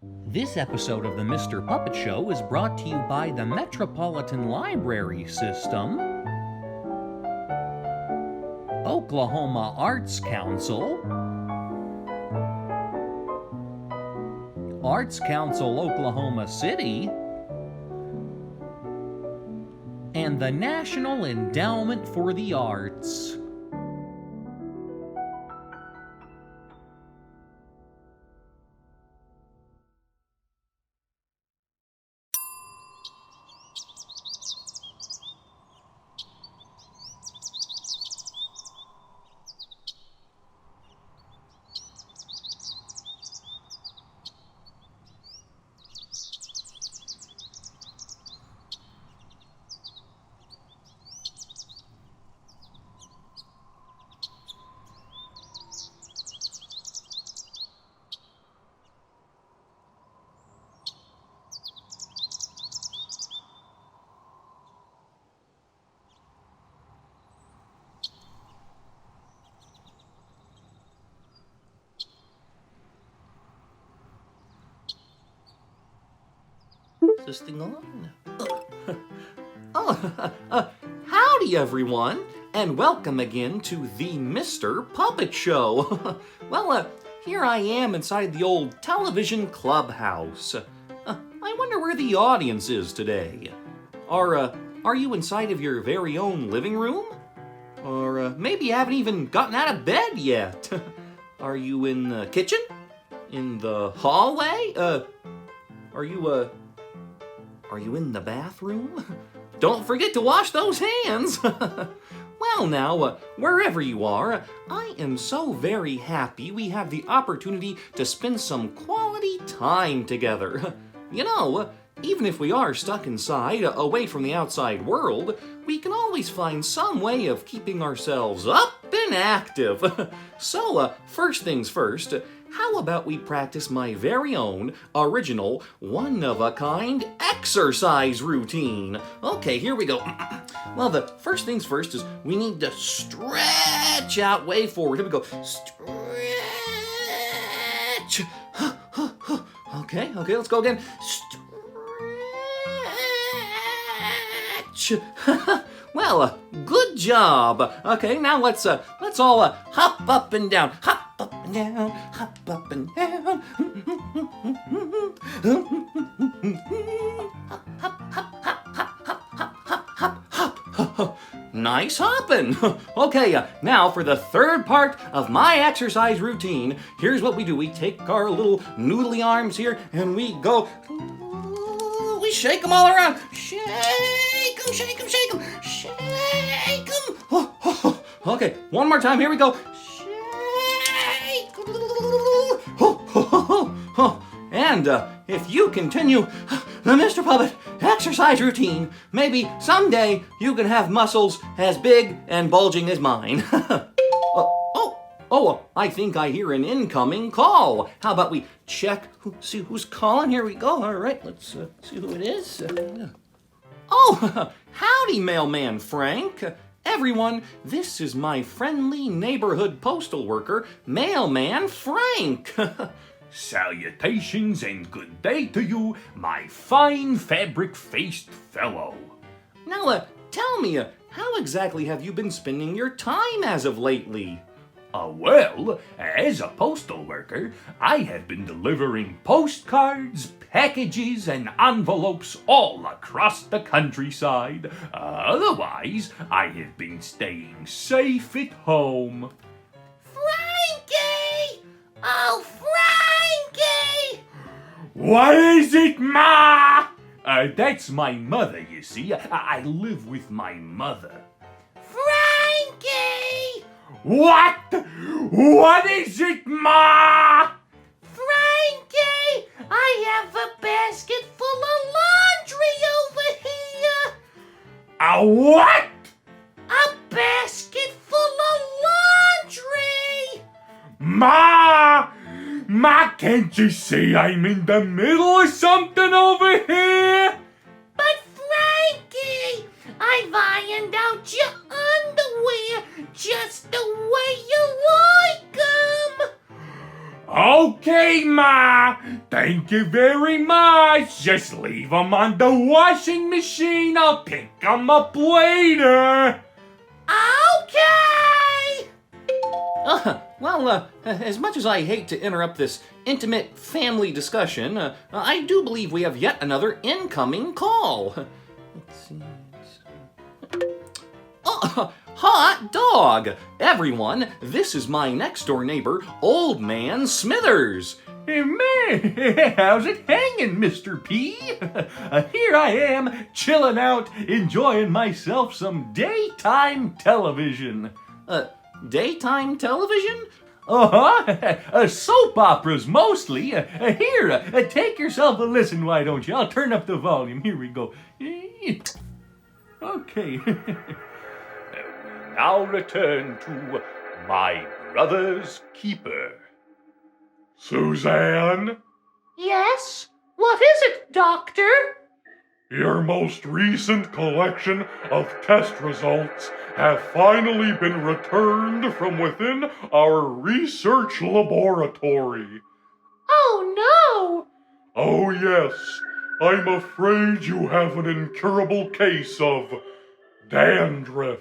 This episode of the Mr. Puppet Show is brought to you by the Metropolitan Library System, Oklahoma Arts Council, Arts Council Oklahoma City, and the National Endowment for the Arts. This thing on? Howdy everyone, and welcome again to the Mr. Puppet Show. Well, here I am inside the old television clubhouse. I wonder where the audience is today. Are you inside of your very own living room? Or maybe you haven't even gotten out of bed yet. Are you in the kitchen? In the hallway? Are you in the bathroom? Don't forget to wash those hands! Well now, wherever you are, I am so very happy we have the opportunity to spend some quality time together. You know, even if we are stuck inside, away from the outside world, we can always find some way of keeping ourselves up and active. So, first things first, how about we practice my very own, original, one-of-a-kind exercise routine? Okay, here we go. Well, the first things first is we need to stretch out way forward. Here we go. Stretch. Okay, let's go again. Stretch. Well, good job. Okay, now let's all hop up and down. Hop up and down, hop up and down. Hop, hop, hop, hop, hop, hop, hop, hop, hop. Nice hopping. Okay, now for the third part of my exercise routine. Here's what we do. We take our little noodly arms here and we go. We shake them all around. Shake them, shake them, shake them, shake them. Okay, one more time. Here we go. And if you continue the Mr. Puppet exercise routine, maybe someday you can have muscles as big and bulging as mine. I think I hear an incoming call. How about we check, see who's calling? Here we go. All right, let's see who it is. Howdy, Mailman Frank. Everyone, this is my friendly neighborhood postal worker, Mailman Frank. Salutations and good day to you, my fine fabric-faced fellow. Now, tell me, how exactly have you been spending your time as of lately? Well, as a postal worker, I have been delivering postcards, packages, and envelopes all across the countryside. Otherwise, I have been staying safe at home. Frankie! Oh, Frankie! What is it, Ma? That's my mother, you see. I live with my mother. Frankie! What? What is it, Ma? Frankie! I have a basket full of laundry over here! A what? A basket full of laundry! Ma! Ma, can't you see I'm in the middle of something over here? But Frankie, I've ironed out your underwear just the way you like 'em. Okay, Ma. Thank you very much. Just leave them on the washing machine. I'll pick them up later. Okay! Well, as much as I hate to interrupt this intimate family discussion, I do believe we have yet another incoming call. Let's see. Oh, hot dog! Everyone, this is my next-door neighbor, Old Man Smithers. Hey, man, how's it hanging, Mr. P? Here I am, chilling out, enjoying myself some daytime television. Daytime television? Soap operas mostly. Here, take yourself a listen, why don't you? I'll turn up the volume. Here we go. Okay. Now return to My Brother's Keeper. Suzanne? Yes? What is it, Doctor? Your most recent collection of test results have finally been returned from within our research laboratory. Oh, no! Oh yes, I'm afraid you have an incurable case of dandruff.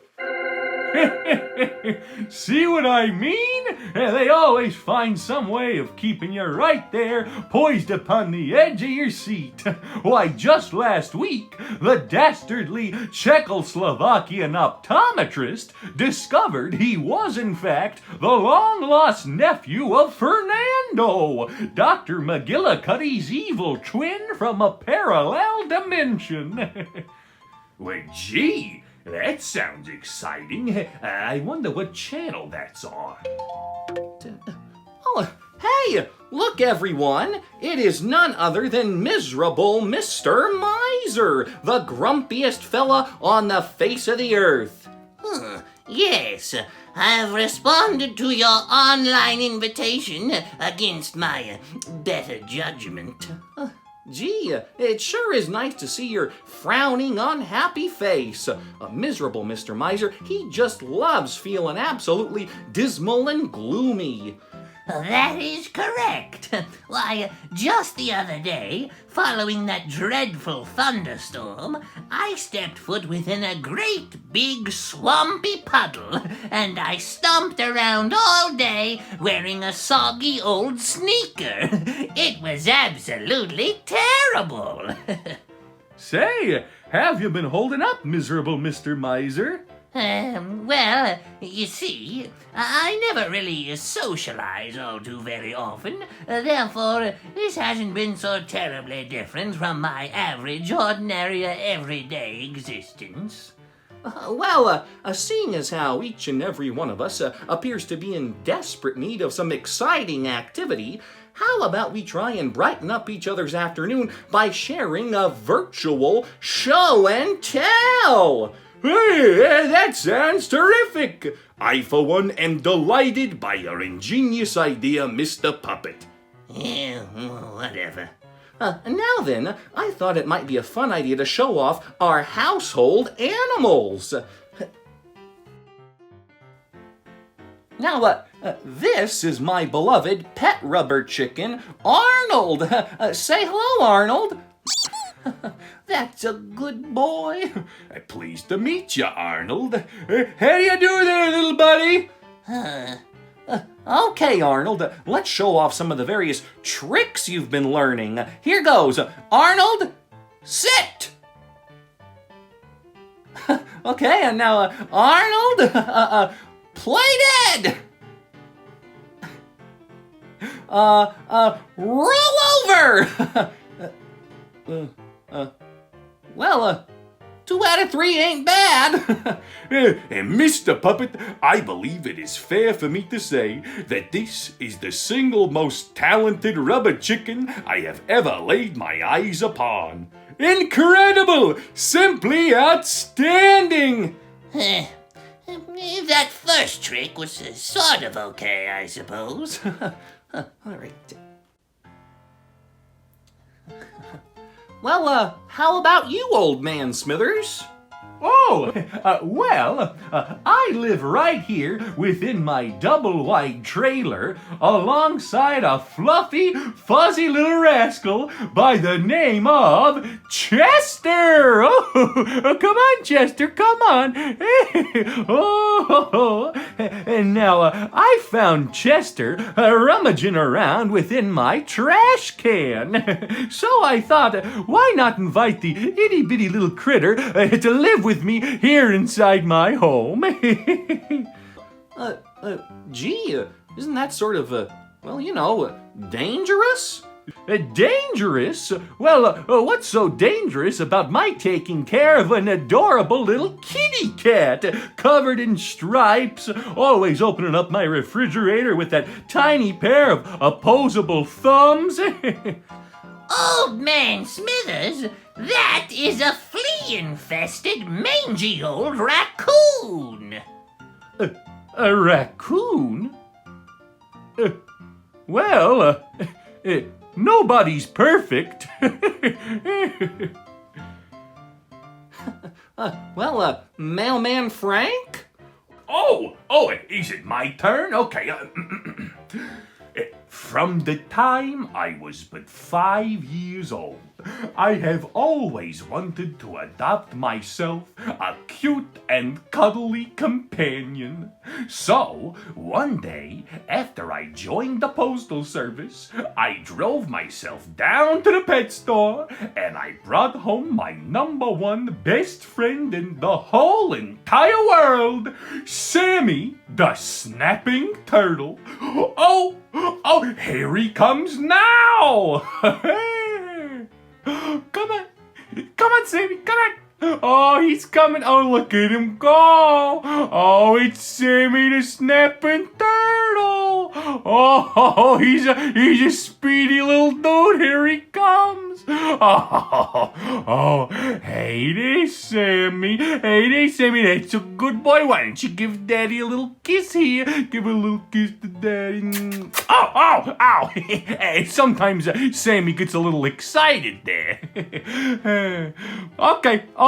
See what I mean? They always find some way of keeping you right there, poised upon the edge of your seat. Why, just last week, the dastardly Czechoslovakian optometrist discovered he was, in fact, the long-lost nephew of Fernando, Dr. McGillicuddy's evil twin from a parallel dimension. Well, gee, that sounds exciting. I wonder what channel that's on. Oh, hey, look everyone! It is none other than miserable Mr. Mizer, the grumpiest fella on the face of the earth. Yes, I've responded to your online invitation against my better judgment. Gee, it sure is nice to see your frowning, unhappy face. Miserable Mr. Mizer, he just loves feeling absolutely dismal and gloomy. That is correct. Why, just the other day, following that dreadful thunderstorm, I stepped foot within a great big swampy puddle, and I stomped around all day wearing a soggy old sneaker. It was absolutely terrible. Say, have you been holding up, miserable Mr. Mizer? Well, you see, I never really socialize all too very often, therefore this hasn't been so terribly different from my average, ordinary, everyday existence. Seeing as how each and every one of us appears to be in desperate need of some exciting activity, how about we try and brighten up each other's afternoon by sharing a virtual show and tell? Hey, that sounds terrific! I, for one, am delighted by your ingenious idea, Mr. Puppet. Yeah, whatever. Now then, I thought it might be a fun idea to show off our household animals. Now, this is my beloved pet rubber chicken, Arnold. Say hello, Arnold. That's a good boy. Pleased to meet you, Arnold. How do you do there, little buddy? Okay, Arnold, let's show off some of the various tricks you've been learning. Here goes. Arnold, sit! Okay, and now, Arnold, play dead! Roll over! Well, 2 out of 3 ain't bad. And Mr. Puppet, I believe it is fair for me to say that this is the single most talented rubber chicken I have ever laid my eyes upon. Incredible! Simply outstanding! That first trick was sort of okay, I suppose. All right. Well, how about you, Old Man Smithers? I live right here within my double-wide trailer alongside a fluffy, fuzzy little rascal by the name of Chester. Oh, come on, Chester, come on. And now I found Chester rummaging around within my trash can. So I thought, why not invite the itty-bitty little critter to live with me here inside my home? Gee, isn't that sort of, dangerous? Dangerous? Well, what's so dangerous about my taking care of an adorable little kitty cat covered in stripes, always opening up my refrigerator with that tiny pair of opposable thumbs? Old Man Smithers, that is a flea-infested, mangy old raccoon. A raccoon? Nobody's perfect. Mailman Frank? Oh, is it my turn? Okay. From the time I was but 5 years old, I have always wanted to adopt myself a cute and cuddly companion. So, one day, after I joined the Postal Service, I drove myself down to the pet store and I brought home my #1 best friend in the whole entire world, Sammy, the snapping turtle. Oh, here he comes now! Come on, Sammy, come on! Oh, he's coming. Oh, look at him go. Oh, it's Sammy the snapping turtle. Oh, he's a speedy little dude. Here he comes. Oh, hey there, Sammy. Hey there, Sammy. That's a good boy. Why don't you give Daddy a little kiss here? Give a little kiss to Daddy. Ow. Sometimes Sammy gets a little excited there.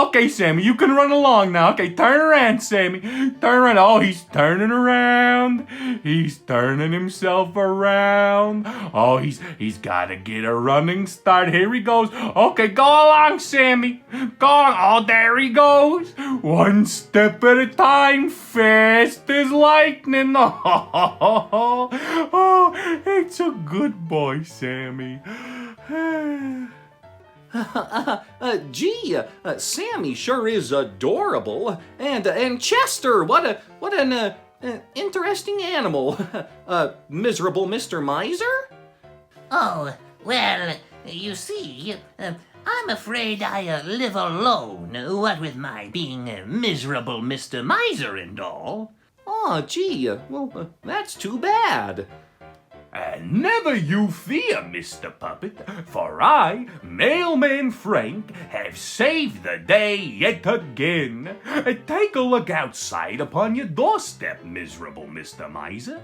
Okay, Sammy, you can run along now. Okay, turn around, Sammy. Turn around. Oh, he's turning around. He's turning himself around. Oh, he's got to get a running start. Here he goes. Okay, go along, Sammy. Go on. Oh, there he goes. One step at a time, fast as lightning. Oh, it's a good boy, Sammy. Sammy sure is adorable. And Chester, what an interesting animal. Miserable Mr. Mizer? Oh, well, you see, I'm afraid I live alone, what with my being miserable Mr. Mizer and all. Oh, gee, that's too bad. And never you fear, Mr. Puppet, for I, Mailman Frank, have saved the day yet again. Take a look outside upon your doorstep, miserable Mr. Mizer.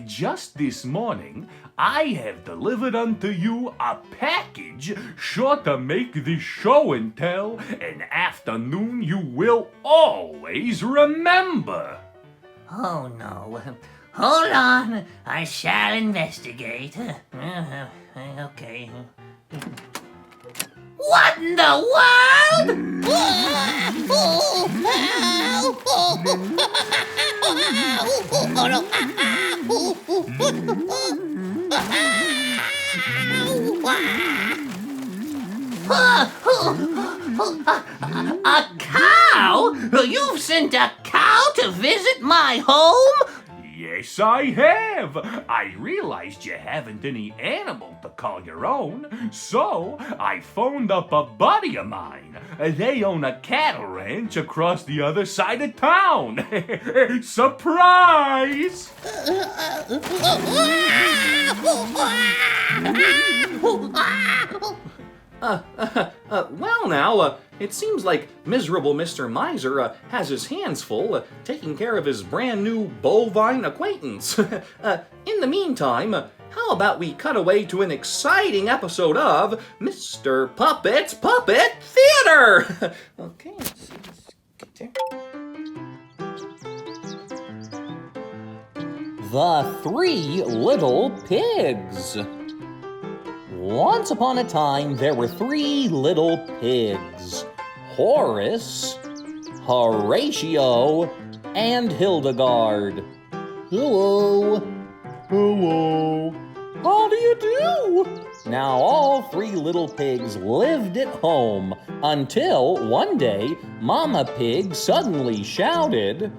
Just this morning, I have delivered unto you a package sure to make this show and tell an afternoon you will always remember. Oh, no. Hold on, I shall investigate. Okay. What in the world? A cow? You've sent a cow to visit my home? Yes, I have. I realized you haven't any animal to call your own, so I phoned up a buddy of mine. They own a cattle ranch across the other side of town. Surprise! Well now, it seems like miserable Mr. Mizer has his hands full taking care of his brand new bovine acquaintance. In the meantime, how about we cut away to an exciting episode of Mr. Puppet's Puppet Theater? Okay, let's see. The Three Little Pigs. Once upon a time, there were three little pigs: Horace, Horatio, and Hildegard. Hello. Hello. How do you do? Now all three little pigs lived at home until one day Mama Pig suddenly shouted,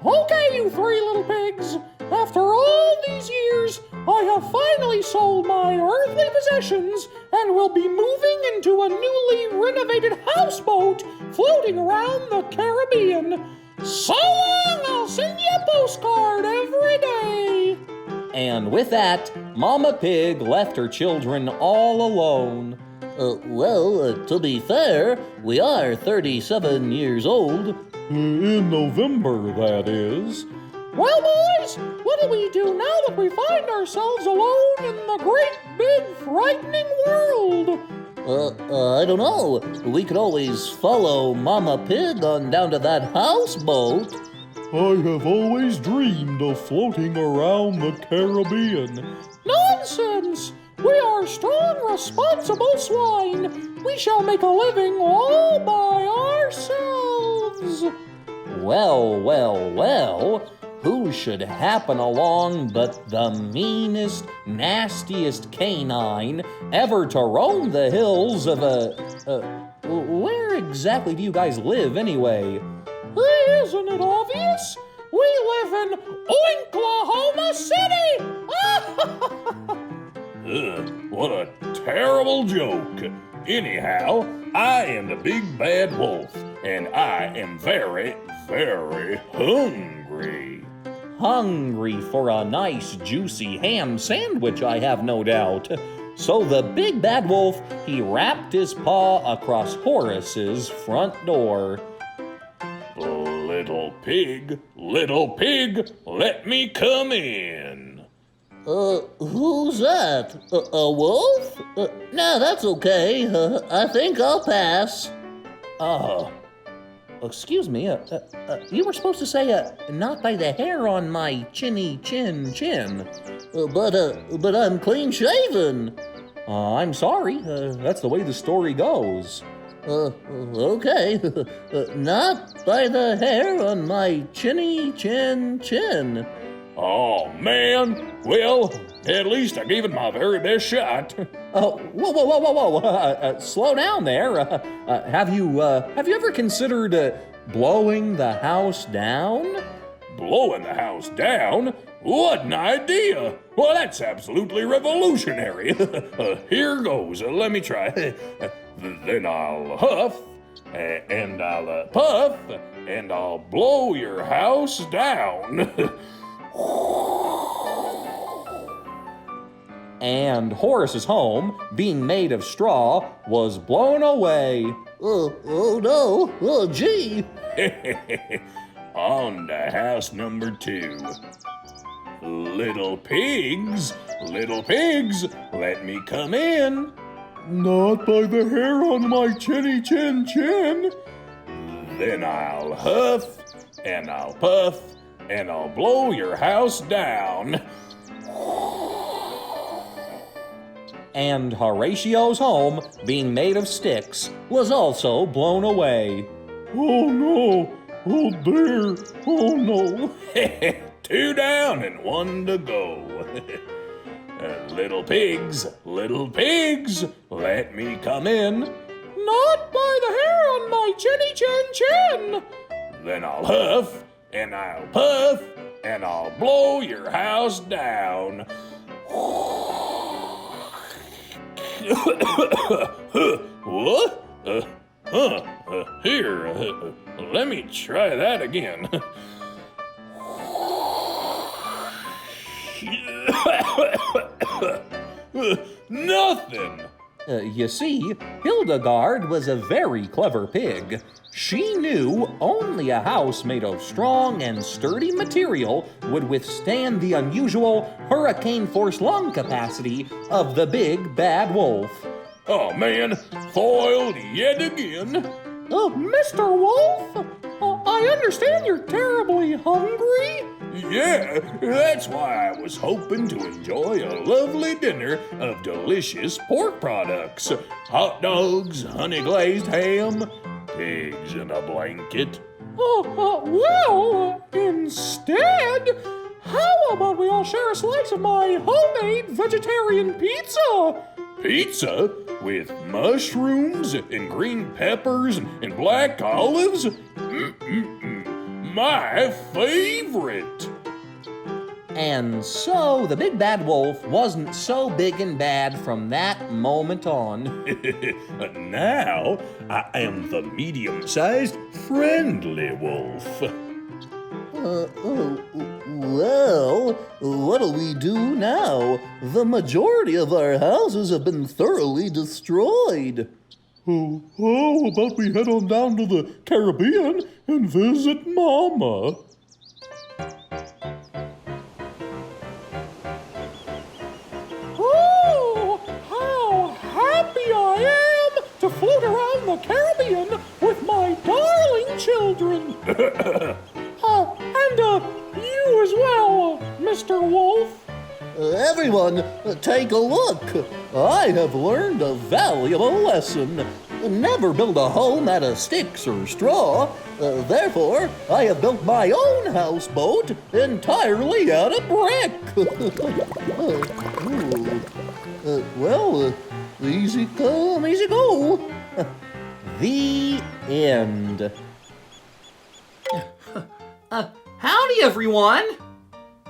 "Okay, you three little pigs, after all these years, I have finally sold my earthly possessions and will be moving into a newly renovated houseboat floating around the Caribbean. So long, I'll send you a postcard every day." And with that, Mama Pig left her children all alone. To be fair, we are 37 years old. In November, that is. Well, boys, what do we do now that we find ourselves alone in the great, big, frightening world? I don't know. We could always follow Mama Pig on down to that houseboat. I have always dreamed of floating around the Caribbean. Nonsense! We are strong, responsible swine. We shall make a living all by ourselves. Well. Who should happen along but the meanest, nastiest canine ever to roam the hills of where exactly do you guys live anyway? Isn't it obvious? We live in Oklahoma City! What a terrible joke. Anyhow, I am the big bad wolf, and I am very, very hungry. Hungry for a nice juicy ham sandwich, I have no doubt. So the big bad wolf, he wrapped his paw across Horace's front door. Little pig, let me come in. Who's that? A wolf? No, that's okay. I think I'll pass. Excuse me, you were supposed to say, not by the hair on my chinny chin. But I'm clean shaven. I'm sorry, that's the way the story goes. Okay. Not by the hair on my chinny chin. Oh, man. Well, at least I gave it my very best shot. Whoa. Slow down there. Have you ever considered blowing the house down? Blowing the house down? What an idea! Well, that's absolutely revolutionary. Here goes. Let me try. Then I'll huff, and I'll puff, and I'll blow your house down. And Horace's home, being made of straw, was blown away. Oh no, oh gee. On to house number 2. Little pigs, let me come in. Not by the hair on my chinny chin. Then I'll huff, and I'll puff, and I'll blow your house down. And Horatio's home, being made of sticks, was also blown away. Oh no, oh dear, oh no. 2 down and 1 to go. Little pigs, let me come in. Not by the hair on my chinny chin. Then I'll huff, and I'll puff, and I'll blow your house down. What? Here, let me try that again. Nothing. You see, Hildegard was a very clever pig. She knew only a house made of strong and sturdy material would withstand the unusual hurricane-force lung capacity of the big bad wolf. Oh man, foiled yet again. Mr. Wolf, I understand you're terribly hungry? Yeah, that's why I was hoping to enjoy a lovely dinner of delicious pork products. Hot dogs, honey glazed ham, pigs in a blanket. Well, instead, how about we all share a slice of my homemade vegetarian pizza? Pizza with mushrooms and green peppers and black olives? My favorite! And so the big bad wolf wasn't so big and bad from that moment on. Now I am the medium-sized friendly wolf. Well, what'll we do now? The majority of our houses have been thoroughly destroyed. How about we head on down to the Caribbean and visit Mama? Oh, how happy I am to float around the Caribbean with my darling children. And you as well, Mr. Wolf. Everyone, take a look. I have learned a valuable lesson. Never build a home out of sticks or straw. Therefore, I have built my own houseboat entirely out of brick. Easy come, easy go. The end. Howdy, everyone!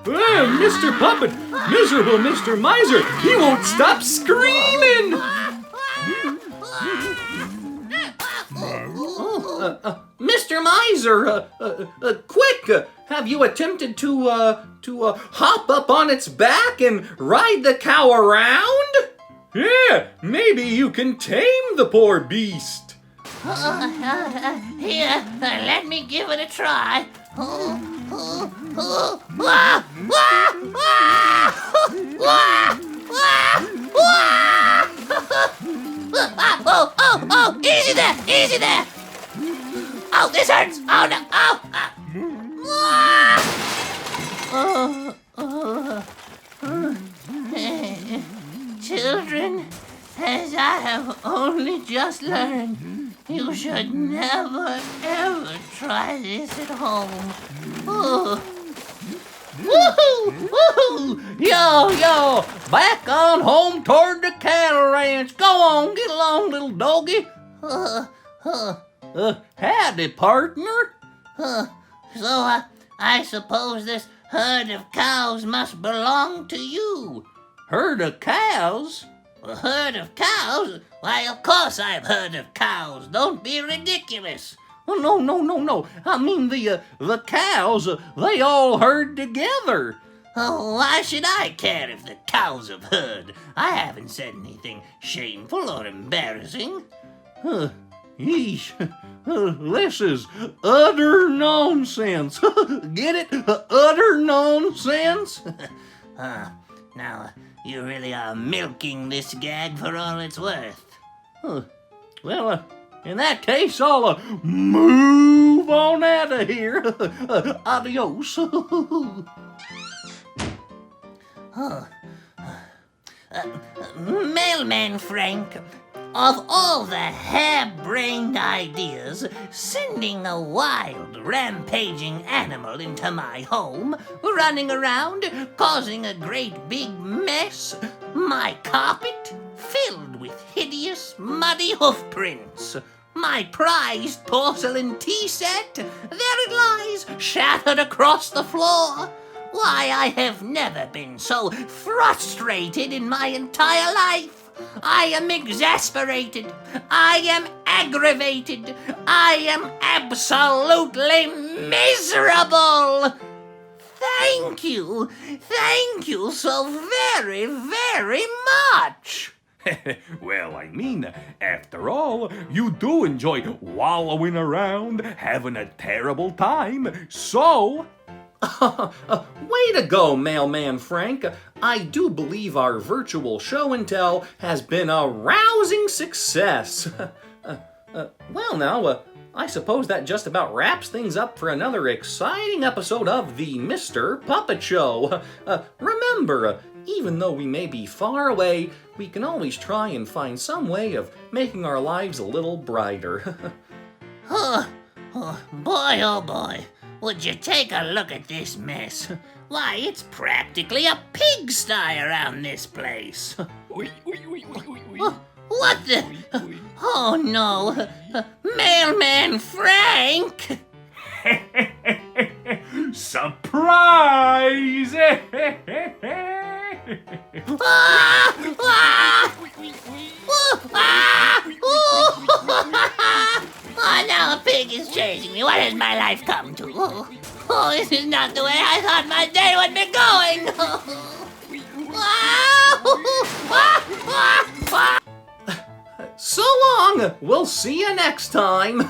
Mr. Puppet! Miserable Mr. Mizer! He won't stop screaming! Mr. Mizer, quick! Have you attempted to hop up on its back and ride the cow around? Yeah, maybe you can tame the poor beast. Here, let me give it a try. Oh, easy there, easy there. Oh, this hurts. Oh, no. Children, as I have only just learned, you should never, ever try this at home. Woohoo! Woohoo! Yo! Back on home toward the cattle ranch. Go on, get along, little doggy. Howdy, partner. So, I suppose this herd of cows must belong to you. Herd of cows? A herd of cows? Why, of course I've heard of cows. Don't be ridiculous. Oh, no. I mean the cows, they all herd together. Oh, why should I care if the cows have heard? I haven't said anything shameful or embarrassing. Yeesh. This is utter nonsense. Get it? Utter nonsense? Now, you really are milking this gag for all it's worth. Well, in that case, I'll move on out of here. Adios. Mailman Frank, of all the harebrained ideas, sending a wild, rampaging animal into my home, running around, causing a great big mess, my carpet filled with hideous, muddy hoof prints, my prized porcelain tea set, there it lies, shattered across the floor. Why, I have never been so frustrated in my entire life. I am exasperated. I am aggravated. I am absolutely miserable. Thank you so very, very much. Well, I mean, after all, you do enjoy wallowing around, having a terrible time, so... Way to go, Mailman Frank. I do believe our virtual show and tell has been a rousing success. Well now, I suppose that just about wraps things up for another exciting episode of the Mr. Puppet Show. Remember, even though we may be far away, we can always try and find some way of making our lives a little brighter. Oh, boy, oh boy. Would you take a look at this mess? Why, it's practically a pigsty around this place. What the? Oh no! Mailman Frank! Surprise! Oh, now a pig is chasing me. What has my life come to? Oh, this is not the way I thought my day would be going. So long! We'll see you next time!